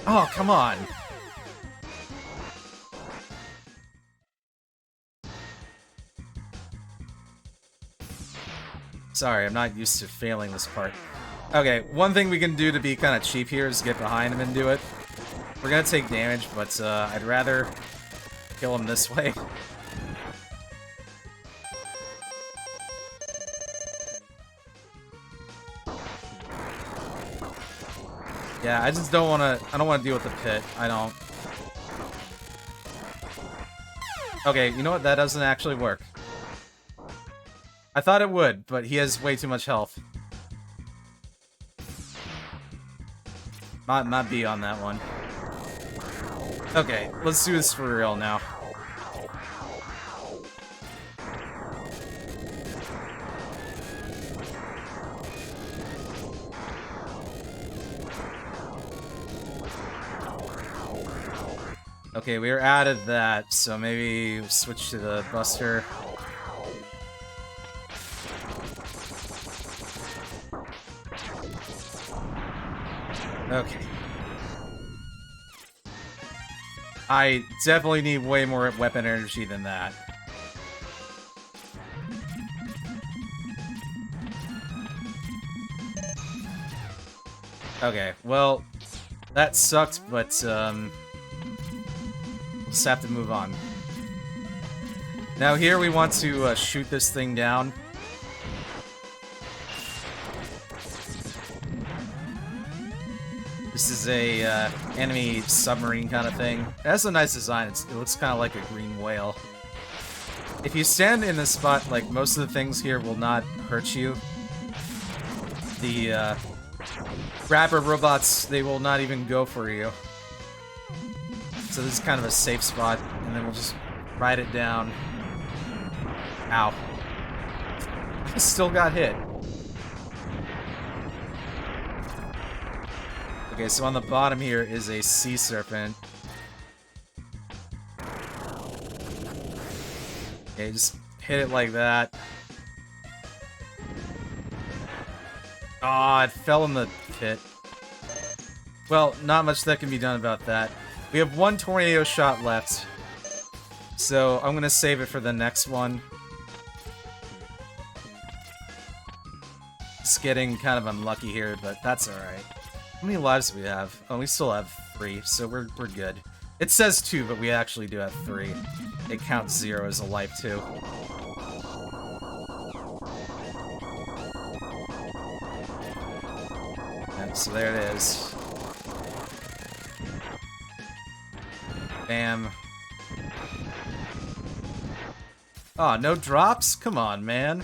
Oh, come on. Sorry, I'm not used to failing this part. Okay, one thing we can do to be kind of cheap here is get behind him and do it. We're gonna take damage, but I'd rather kill him this way. Yeah, I just don't wanna... I don't wanna deal with the pit. I don't. Okay, you know what? That doesn't actually work. I thought it would, but he has way too much health. Not B on that one. Okay, let's do this for real now. Okay, we were out of that, so maybe we'll switch to the Buster. Okay. I definitely need way more weapon energy than that. Okay, well, that sucked, but, we'll just have to move on. Now here we want to shoot this thing down. This is a enemy submarine kind of thing. It has a nice design. It looks kind of like a green whale. If you stand in this spot, like, most of the things here will not hurt you. The grabber robots, they will not even go for you. So this is kind of a safe spot, and then we'll just ride it down. Ow. I still got hit. Okay, so on the bottom here is a sea serpent. Okay, just hit it like that. Aw, it fell in the pit. Well, not much that can be done about that. We have one tornado shot left. So I'm gonna save it for the next one. It's getting kind of unlucky here, but that's alright. How many lives do we have? Oh, we still have 3, so we're good. It says 2, but we actually do have 3. It counts 0 as a life, too. And so there it is. Bam. Oh, no drops? Come on, man.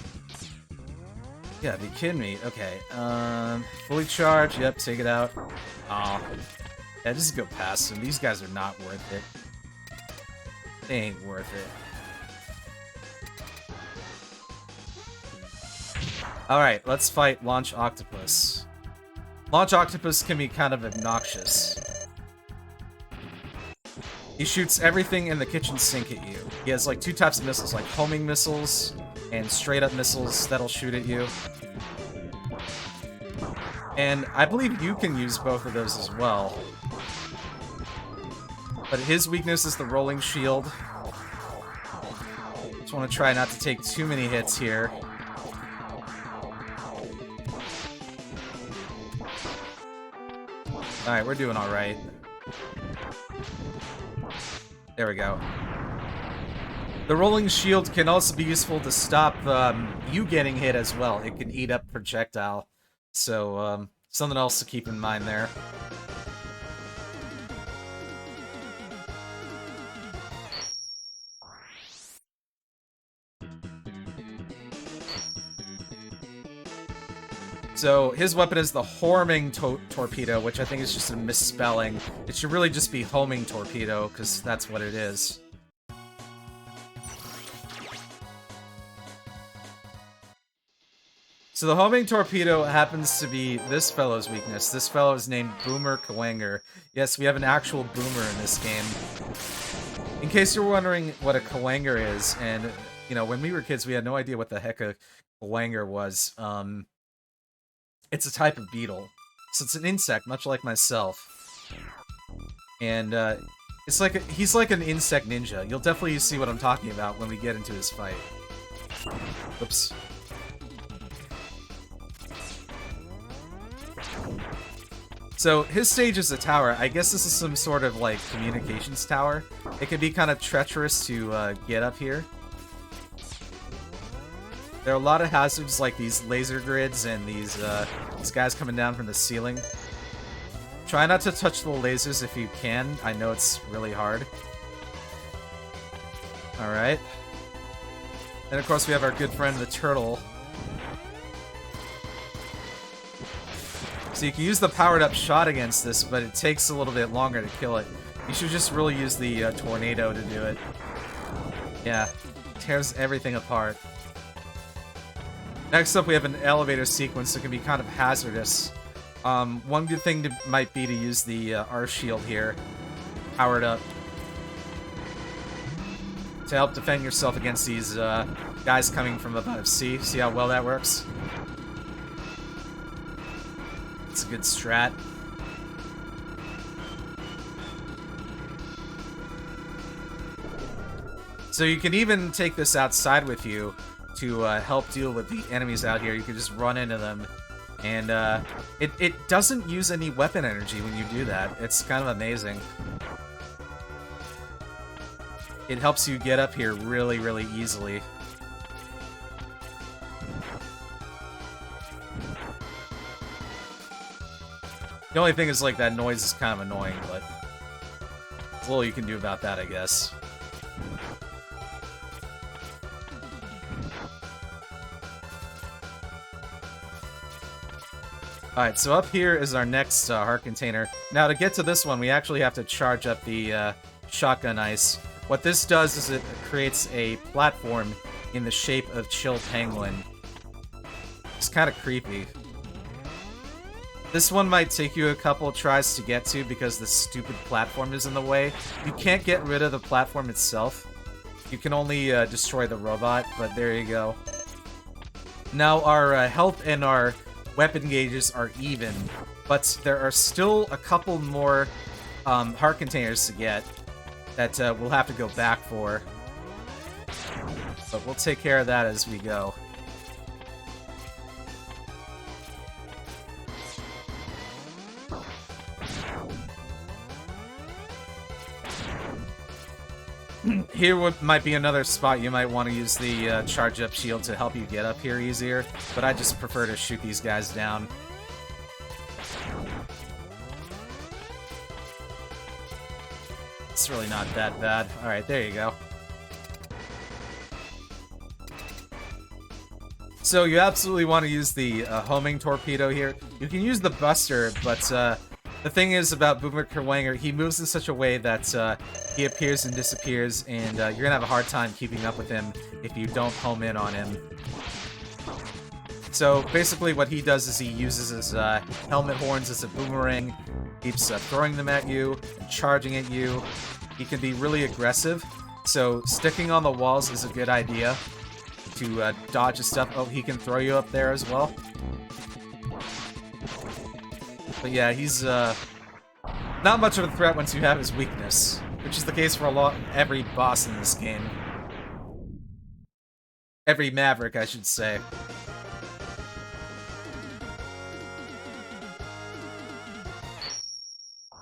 Yeah, be kidding me. Okay, fully charged. Yep, take it out. Aw. Yeah, just go past them. These guys are not worth it. They ain't worth it. Alright, let's fight Launch Octopus. Launch Octopus can be kind of obnoxious. He shoots everything in the kitchen sink at you. He has like 2 types of missiles, like homing missiles and straight-up missiles that'll shoot at you. And I believe you can use both of those as well. But his weakness is the rolling shield. Just want to try not to take too many hits here. Alright, we're doing alright. There we go. The rolling shield can also be useful to stop you getting hit as well. It can eat up projectile. So, something else to keep in mind there. So, his weapon is the homing torpedo, which I think is just a misspelling. It should really just be homing torpedo, because that's what it is. So the homing torpedo happens to be this fellow's weakness. This fellow is named Boomerang Cutter. Yes, we have an actual boomer in this game. In case you're wondering what a Wanger is, and, you know, when we were kids, we had no idea what the heck a Wanger was. It's a type of beetle. So it's an insect, much like myself. And it's like he's like an insect ninja. You'll definitely see what I'm talking about when we get into his fight. Oops. So his stage is a tower. I guess this is some sort of like communications tower. It can be kind of treacherous to get up here. There are a lot of hazards like these laser grids and these guys coming down from the ceiling. Try not to touch the lasers if you can. I know it's really hard. Alright. And of course we have our good friend the turtle. So you can use the powered up shot against this, but it takes a little bit longer to kill it. You should just really use the tornado to do it. Yeah, tears everything apart. Next up we have an elevator sequence that can be kind of hazardous. One good thing might be to use the R shield here, powered up, to help defend yourself against these guys coming from above. See how well that works? It's a good strat. So you can even take this outside with you to help deal with the enemies out here. You can just run into them. And it doesn't use any weapon energy when you do that. It's kind of amazing. It helps you get up here really, really easily. The only thing is, like, that noise is kind of annoying, but there's little you can do about that, I guess. Alright, so up here is our next heart container. Now, to get to this one, we actually have to charge up the shotgun ice. What this does is it creates a platform in the shape of Chill Penguin. It's kind of creepy. This one might take you a couple tries to get to because the stupid platform is in the way. You can't get rid of the platform itself. You can only destroy the robot, but there you go. Now, our health and our weapon gauges are even, but there are still a couple more heart containers to get that we'll have to go back for. But we'll take care of that as we go. Here might be another spot you might want to use the charge up shield to help you get up here easier, but I just prefer to shoot these guys down. It's really not that bad. Alright, there you go. So you absolutely want to use the homing torpedo here. You can use the buster, but the thing is about Boomerang Cutter, he moves in such a way that he appears and disappears, and you're gonna have a hard time keeping up with him if you don't home in on him. So basically what he does is he uses his helmet horns as a boomerang, keeps throwing them at you, and charging at you. He can be really aggressive, so sticking on the walls is a good idea to dodge his stuff. Oh, he can throw you up there as well. But yeah, he's not much of a threat once you have his weakness, which is the case for every boss in this game. Every Maverick, I should say.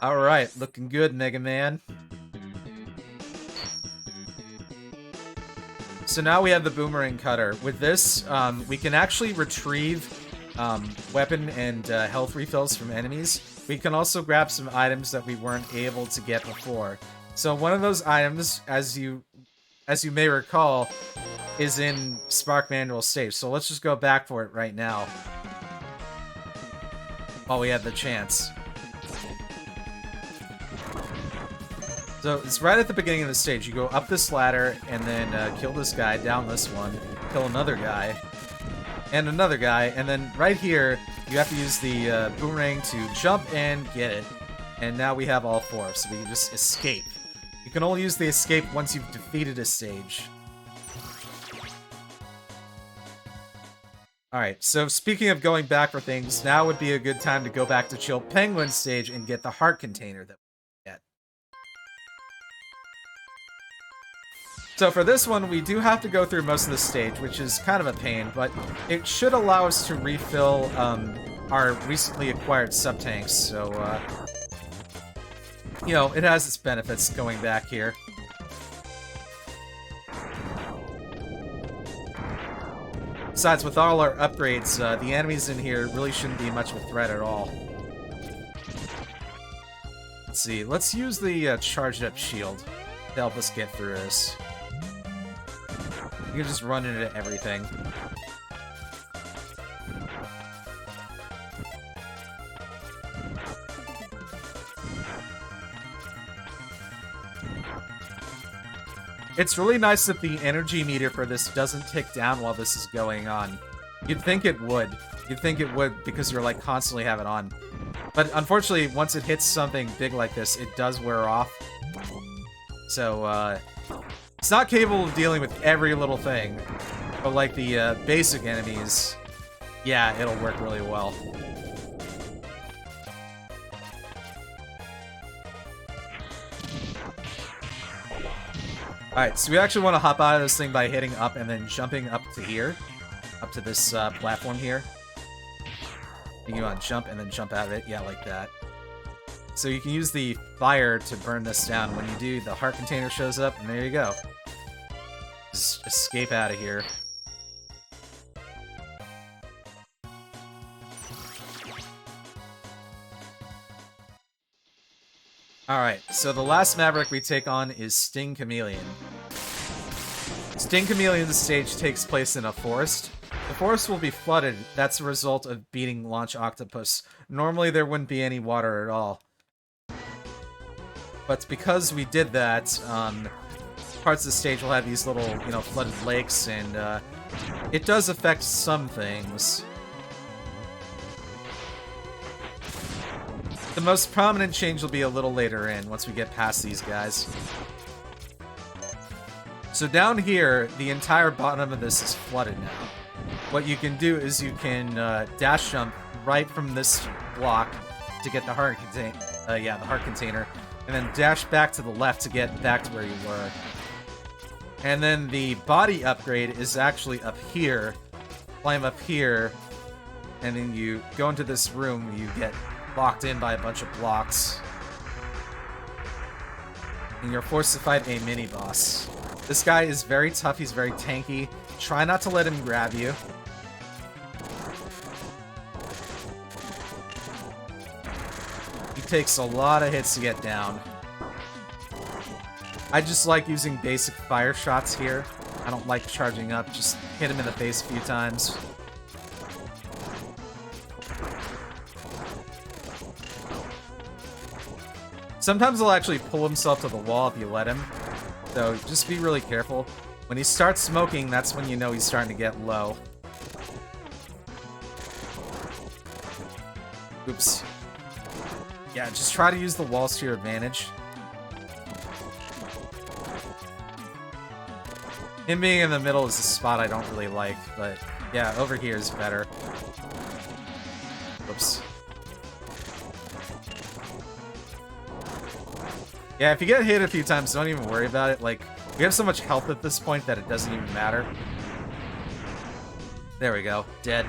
Alright, looking good, Mega Man. So now we have the Boomerang Cutter. With this, we can actually retrieve weapon and health refills from enemies. We can also grab some items that we weren't able to get before. So one of those items, as you may recall, is in Spark Manual Safe. So let's just go back for it right now, while we have the chance. So it's right at the beginning of the stage. You go up this ladder and then kill this guy, down this one, kill another guy, and another guy, and then right here you have to use the boomerang to jump and get it. And now we have all four, so we can just escape. You can only use the escape once you've defeated a stage. Alright, so speaking of going back for things, now would be a good time to go back to Chill Penguin stage and get the heart container that we get. So for this one, we do have to go through most of the stage, which is kind of a pain, but it should allow us to refill our recently acquired sub-tanks, so, you know, it has its benefits going back here. Besides, with all our upgrades, the enemies in here really shouldn't be much of a threat at all. Let's see, let's use the charged up shield to help us get through this. You can just run into everything. It's really nice that the energy meter for this doesn't tick down while this is going on. You'd think it would. You'd think it would because you're like constantly have it on. But unfortunately, once it hits something big like this, it does wear off. So, it's not capable of dealing with every little thing. But like the basic enemies, yeah, it'll work really well. Alright, so we actually want to hop out of this thing by hitting up and then jumping up to here. Up to this platform here. You want to jump and then jump out of it. Yeah, like that. So you can use the fire to burn this down. When you do, the heart container shows up, and there you go. Just escape out of here. Alright, so the last Maverick we take on is Sting Chameleon. Sting Chameleon's stage takes place in a forest. The forest will be flooded. That's a result of beating Launch Octopus. Normally there wouldn't be any water at all. But because we did that, parts of the stage will have these little, you know, flooded lakes, and it does affect some things. The most prominent change will be a little later in, once we get past these guys. So down here, the entire bottom of this is flooded now. What you can do is you can dash jump right from this block to get the heart container, and then dash back to the left to get back to where you were. And then the body upgrade is actually up here. Climb up here, and then you go into this room, you get locked in by a bunch of blocks. And you're forced to fight a mini-boss. This guy is very tough, he's very tanky. Try not to let him grab you. He takes a lot of hits to get down. I just like using basic fire shots here. I don't like charging up, just hit him in the face a few times. Sometimes he'll actually pull himself to the wall if you let him, so just be really careful. When he starts smoking, that's when you know he's starting to get low. Oops. Yeah, just try to use the walls to your advantage. Him being in the middle is a spot I don't really like, but yeah, over here is better. Whoops. Yeah, if you get hit a few times, don't even worry about it. Like, we have so much health at this point that it doesn't even matter. There we go. Dead.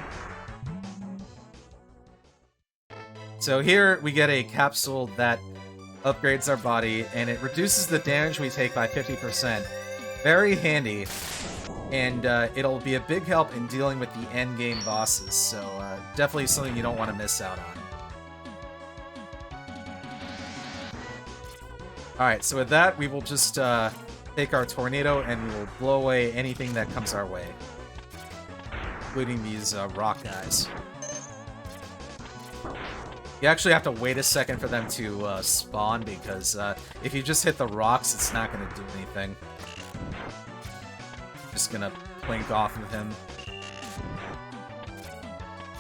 So here we get a capsule that upgrades our body, and it reduces the damage we take by 50%. Very handy. And it'll be a big help in dealing with the endgame bosses, so definitely something you don't want to miss out on. Alright, so with that, we will just take our tornado and we will blow away anything that comes our way. Including these rock guys. You actually have to wait a second for them to spawn, because if you just hit the rocks, it's not going to do anything. Just going to blink off of him.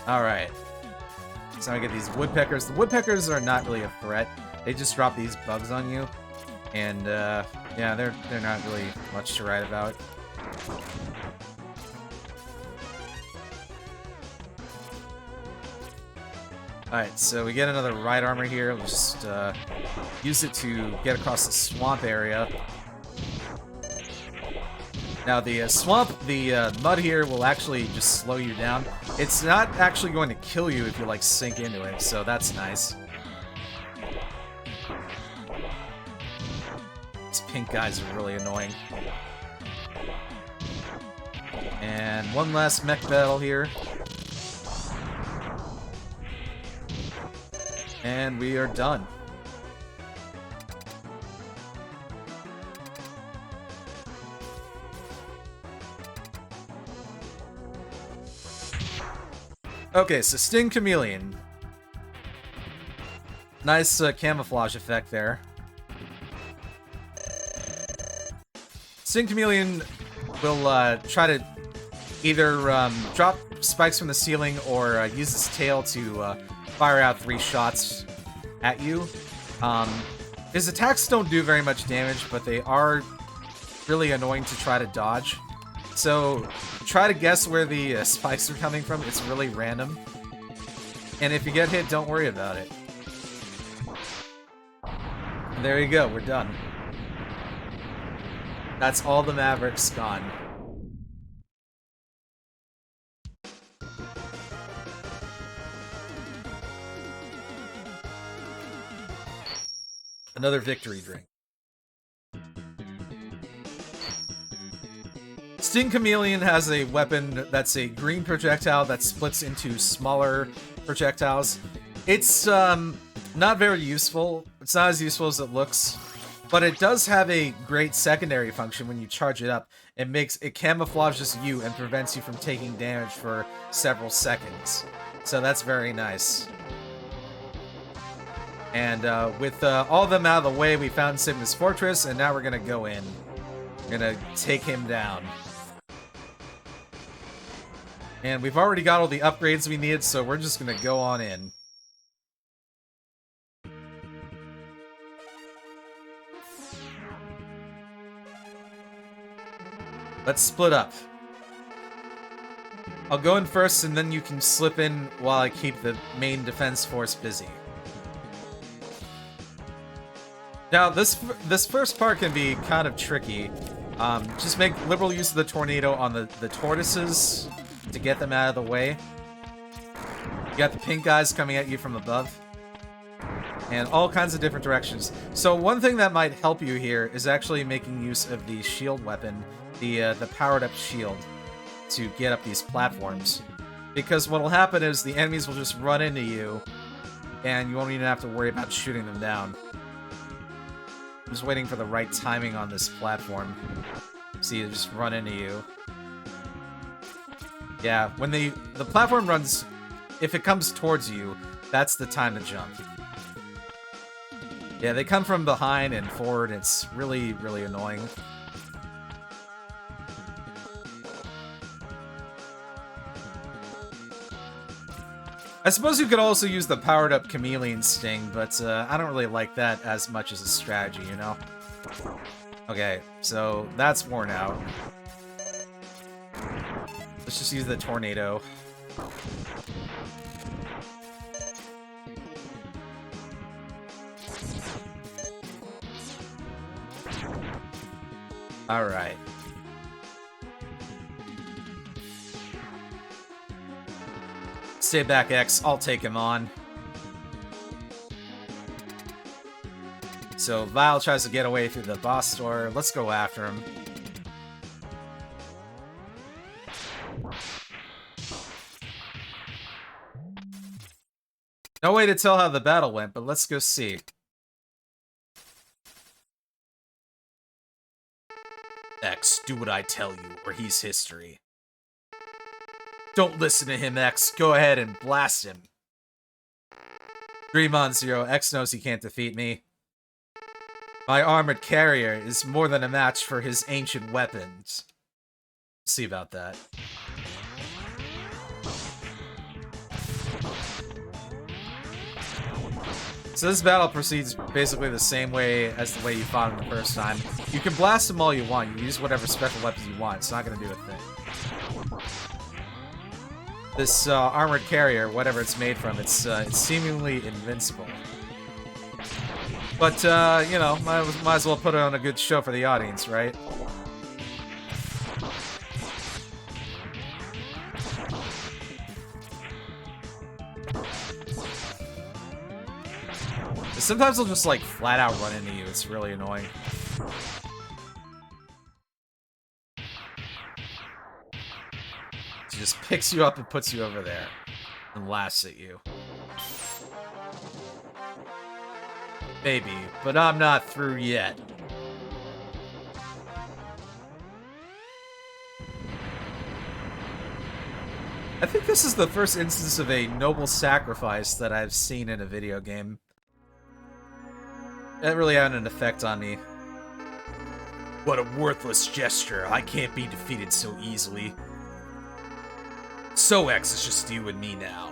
Alright. So I get these woodpeckers. The woodpeckers are not really a threat. They just drop these bugs on you. And, yeah, they're not really much to write about. Alright, so we get another ride armor here. We'll just use it to get across the swamp area. Now the swamp, the mud here will actually just slow you down. It's not actually going to kill you if you like sink into it, so that's nice. These pink guys are really annoying. And one last mech battle here. And we are done. Okay, so Sting Chameleon. Nice camouflage effect there. Sting Chameleon will try to either drop spikes from the ceiling or use his tail to fire out 3 shots at you. His attacks don't do very much damage, but they are really annoying to try to dodge. So try to guess where the spikes are coming from. It's really random. And if you get hit, don't worry about it. And there you go, we're done. That's all the Mavericks gone. Another victory drink. Sting Chameleon has a weapon that's a green projectile that splits into smaller projectiles. It's not very useful. It's not as useful as it looks, but it does have a great secondary function when you charge it up. It camouflages you and prevents you from taking damage for several seconds. So that's very nice. And with all of them out of the way, we found Sigma's Fortress, and now we're gonna go in. We're gonna take him down. And we've already got all the upgrades we needed, so we're just gonna go on in. Let's split up. I'll go in first, and then you can slip in while I keep the main defense force busy. Now, this first part can be kind of tricky. Just make liberal use of the tornado on the tortoises to get them out of the way. You got the pink guys coming at you from above. And all kinds of different directions. So one thing that might help you here is actually making use of the shield weapon, the powered up shield, to get up these platforms. Because what will happen is the enemies will just run into you, and you won't even have to worry about shooting them down. I'm just waiting for the right timing on this platform. See, they just run into you. Yeah, when the platform runs, if it comes towards you, that's the time to jump. Yeah, they come from behind and forward, and it's really, really annoying. I suppose you could also use the powered-up Chameleon Sting, but I don't really like that as much as a strategy, you know? Okay, so that's worn out. Let's just use the tornado. Alright. Stay back, X. I'll take him on. So Vile tries to get away through the boss door. Let's go after him. No way to tell how the battle went, but let's go see. X, do what I tell you, or he's history. Don't listen to him, X. Go ahead and blast him. Dream on, Zero. X knows he can't defeat me. My armored carrier is more than a match for his ancient weapons. Let's see about that. So this battle proceeds basically the same way as the way you fought him the first time. You can blast him all you want. You can use whatever special weapons you want. It's not going to do a thing. This armored carrier, whatever it's made from, it's seemingly invincible. But, you know, might as well put on a good show for the audience, right? sometimes they'll just, like, flat out run into you. It's really annoying. She just picks you up and puts you over there. And laughs at you. Maybe, but I'm not through yet. I think this is the first instance of a noble sacrifice that I've seen in a video game. That really had an effect on me. What a worthless gesture. I can't be defeated so easily. So X is just you and me now.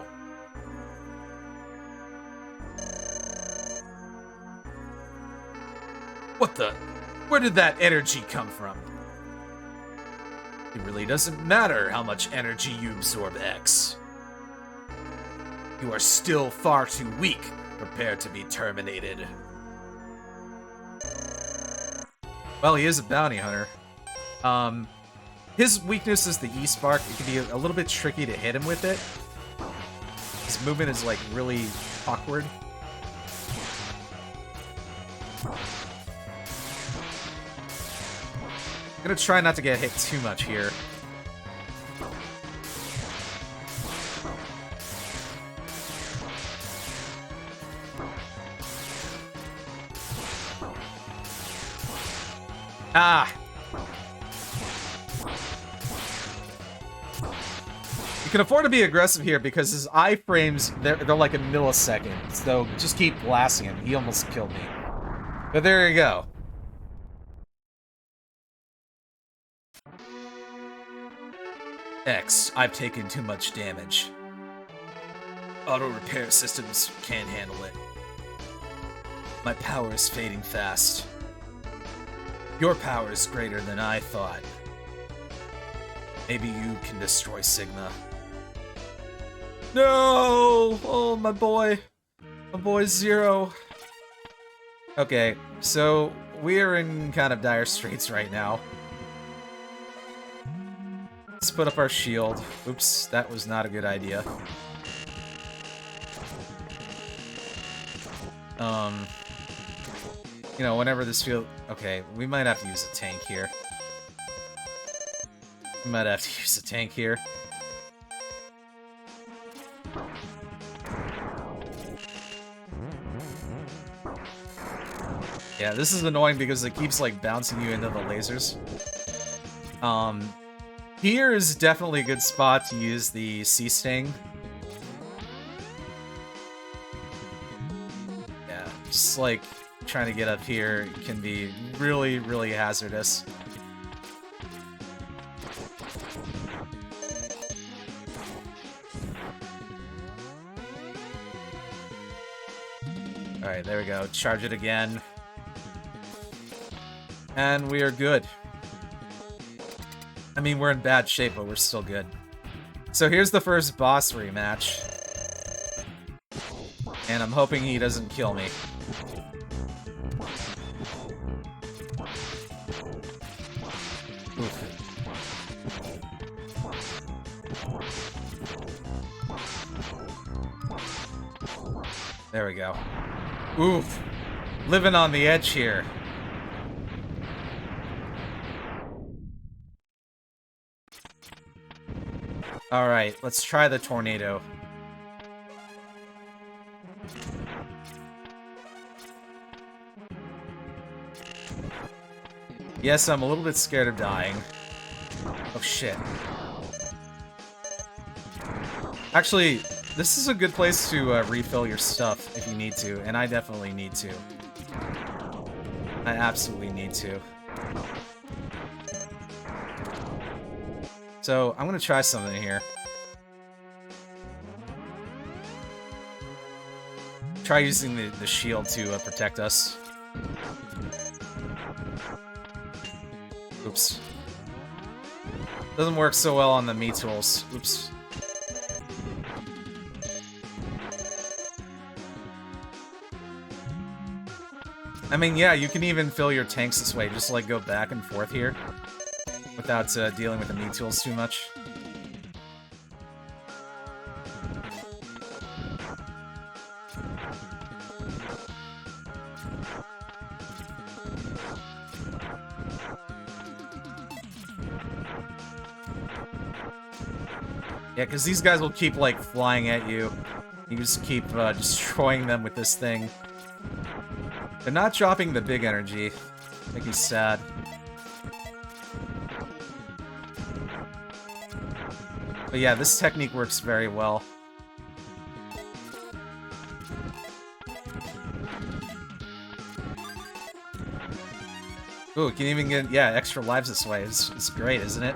What the? Where did that energy come from? It really doesn't matter how much energy you absorb, X. You are still far too weak, prepared to be terminated. Well, he is a bounty hunter. His weakness is the E-Spark. It can be a little bit tricky to hit him with it. His movement is, like, really awkward. I'm gonna try not to get hit too much here. Ah! You can afford to be aggressive here because his iframes, they're like a millisecond. So just keep blasting him. He almost killed me. But there you go. X, I've taken too much damage. Auto repair systems can't handle it. My power is fading fast. Your power is greater than I thought. Maybe you can destroy Sigma. No! Oh, my boy. My boy Zero. Okay, so we are in kind of dire straits right now. Let's put up our shield. Oops, that was not a good idea. You know, whenever this field... Okay, we might have to use a tank here. We might have to use a tank here. Yeah, this is annoying because it keeps, like, bouncing you into the lasers. Here is definitely a good spot to use the Sea Sting. Yeah, just, like, trying to get up here can be really, really hazardous. Alright, there we go. Charge it again. And we are good. I mean, we're in bad shape, but we're still good. So here's the first boss rematch. And I'm hoping he doesn't kill me. Oof. There we go. Oof. Living on the edge here. Alright, let's try the tornado. Yes, I'm a little bit scared of dying. Oh, shit. Actually, this is a good place to refill your stuff if you need to, and I definitely need to. I absolutely need to. So, I'm gonna try something here. Try using the shield to protect us. Oops. Doesn't work so well on the me tools. Oops. I mean, yeah, you can even fill your tanks this way. Just, like, go back and forth here. Without dealing with the me tools too much. Yeah, because these guys will keep, like, flying at you. You just keep destroying them with this thing. They're not dropping the big energy. Make me sad. But yeah, this technique works very well. Ooh, can even get, yeah, extra lives this way. It's great, isn't it?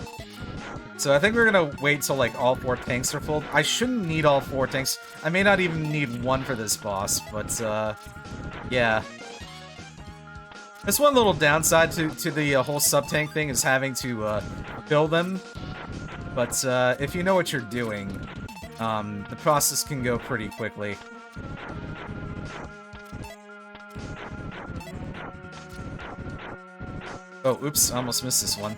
So I think we're gonna wait till, like, all 4 tanks are full. I shouldn't need all 4 tanks. I may not even need 1 for this boss, but, yeah. That's one little downside to the whole sub-tank thing, is having to, fill them. But, if you know what you're doing, the process can go pretty quickly. Oh, oops, I almost missed this one.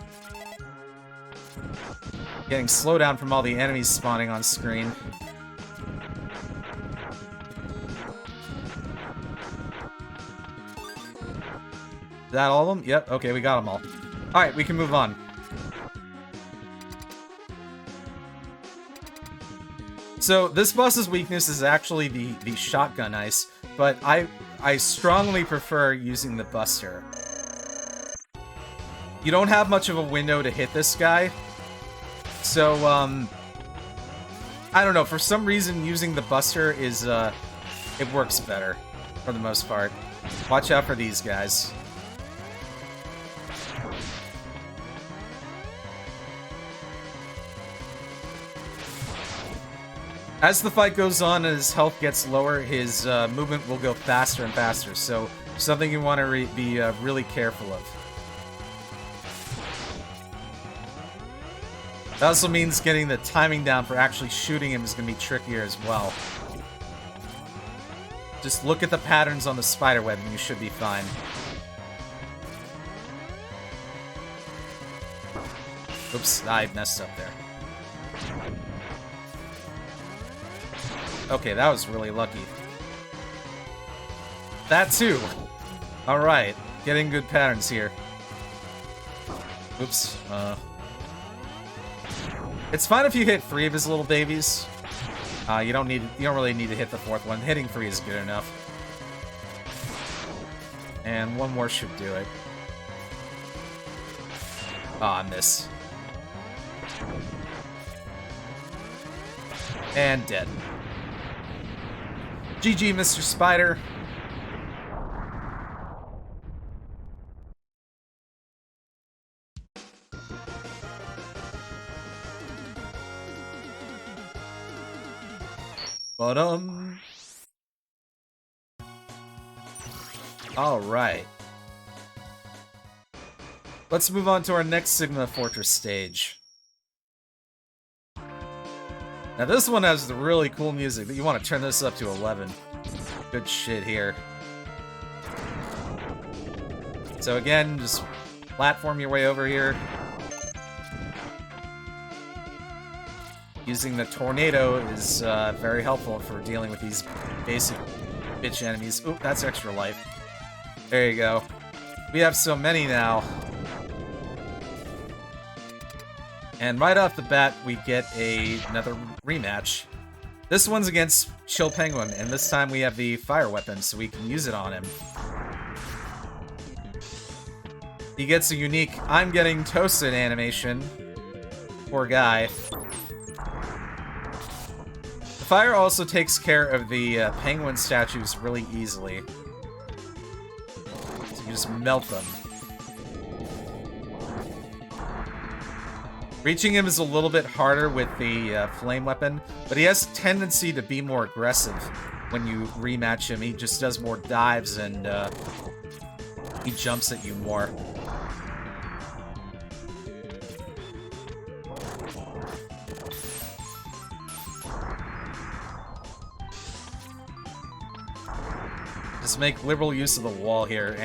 Getting slowdown from all the enemies spawning on screen. Is that all of them? Yep, okay, we got them all. Alright, we can move on. So, this boss's weakness is actually the shotgun ice, but I strongly prefer using the buster. You don't have much of a window to hit this guy, so, I don't know, for some reason using the buster is, it works better, for the most part. Watch out for these guys. As the fight goes on and his health gets lower, his movement will go faster and faster, so something you want to be really careful of. That also means getting the timing down for actually shooting him is going to be trickier as well. Just look at the patterns on the spiderweb and you should be fine. Oops, I messed up there. Okay, that was really lucky. That too! Alright, getting good patterns here. Oops, It's fine if you hit 3 of his little babies. You don't really need to hit the 4th one. Hitting 3 is good enough. And 1 more should do it. Ah, I miss. And dead. GG, Mr. Spider. Alright. Let's move on to our next Sigma Fortress stage. Now this one has the really cool music. You want to turn this up to 11. Good shit here. So again, just platform your way over here. Using the tornado is very helpful for dealing with these basic bitch enemies. Oop, that's extra life. There you go. We have so many now. And right off the bat, we get another rematch. This one's against Chill Penguin, and this time we have the fire weapon, so we can use it on him. He gets a unique I'm getting toasted animation. Poor guy. The fire also takes care of the penguin statues really easily. So you just melt them. Reaching him is a little bit harder with the flame weapon, but he has a tendency to be more aggressive when you rematch him. He just does more dives and he jumps at you more. Just make liberal use of the wall here, and